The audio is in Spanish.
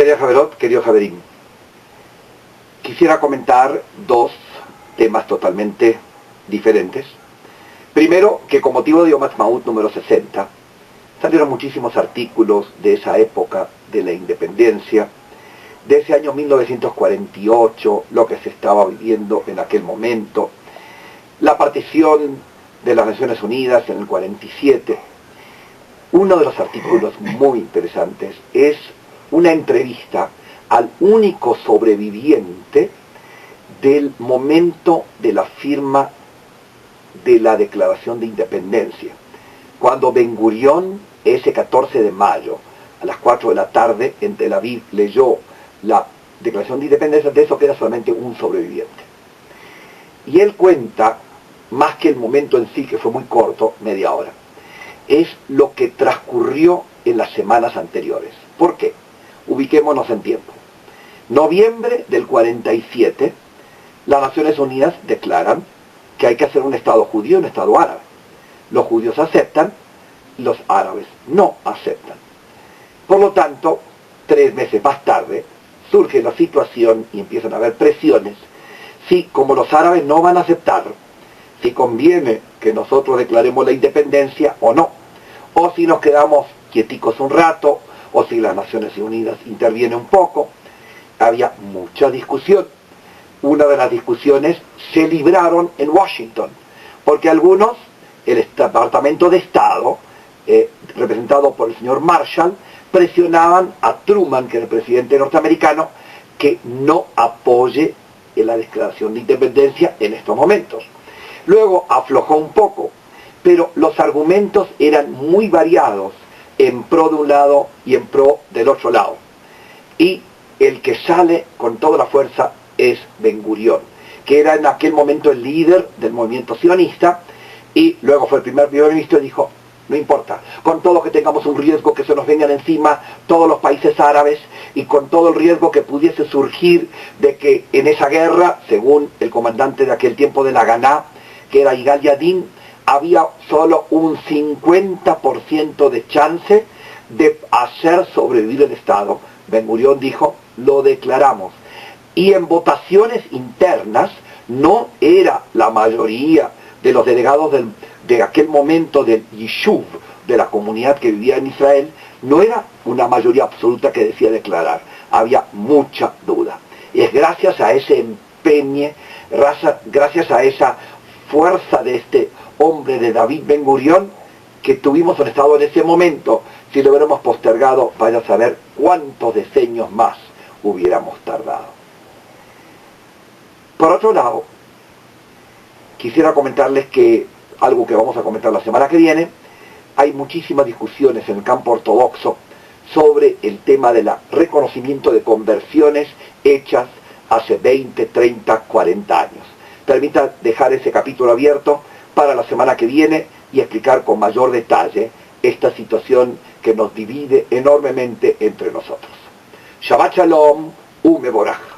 Querida Javerot, querido Javerín, quisiera comentar dos temas totalmente diferentes. Primero, que con motivo de Yom Ha'atzmaut número 60, salieron muchísimos artículos de esa época de la independencia, de ese año 1948, lo que se estaba viviendo en aquel momento, la partición de las Naciones Unidas en el 47. Uno de los artículos muy interesantes es una entrevista al único sobreviviente del momento de la firma de la Declaración de Independencia, cuando Ben Gurión, ese 14 de mayo, a las 4 de la tarde, en Tel Aviv, leyó la Declaración de Independencia. De eso queda solamente un sobreviviente. Y él cuenta, más que el momento en sí, que fue muy corto, media hora, es lo que transcurrió en las semanas anteriores. ¿Por qué? Ubiquémonos en tiempo. Noviembre del 47, las Naciones Unidas declaran que hay que hacer un Estado judío y un Estado árabe. Los judíos aceptan, los árabes no aceptan. Por lo tanto, 3 meses más tarde, surge la situación y empiezan a haber presiones. Si, como los árabes no van a aceptar, si conviene que nosotros declaremos la independencia o no, o si nos quedamos quieticos un rato, o si las Naciones Unidas intervienen un poco. Había mucha discusión. Una de las discusiones se libraron en Washington, porque algunos, el Departamento de Estado, representado por el señor Marshall, presionaban a Truman, que era el presidente norteamericano, que no apoye la declaración de independencia en estos momentos. Luego aflojó un poco, pero los argumentos eran muy variados, en pro de un lado y en pro del otro lado. Y el que sale con toda la fuerza es Ben Gurión, que era en aquel momento el líder del movimiento sionista, y luego fue el primer ministro y dijo: no importa, con todo que tengamos un riesgo que se nos vengan encima todos los países árabes, y con todo el riesgo que pudiese surgir de que en esa guerra, según el comandante de aquel tiempo de la Ganá, que era Yigal Yadin, había solo un 50% de chance de hacer sobrevivir el Estado. Ben Gurión dijo: lo declaramos. Y en votaciones internas no era la mayoría de los delegados de aquel momento del Yishuv, de la comunidad que vivía en Israel, no era una mayoría absoluta que decía declarar. Había mucha duda. Y es gracias a ese empeño, gracias a esa fuerza de este hombre de David Ben Gurión, que tuvimos un Estado en ese momento. Si lo hubiéramos postergado, vaya a saber cuántos decenios más hubiéramos tardado. Por otro lado, quisiera comentarles que, algo que vamos a comentar la semana que viene, hay muchísimas discusiones en el campo ortodoxo sobre el tema del reconocimiento de conversiones hechas hace 20, 30, 40 años. Permita dejar ese capítulo abierto para la semana que viene y explicar con mayor detalle esta situación que nos divide enormemente entre nosotros. Shabbat Shalom, Umeborach.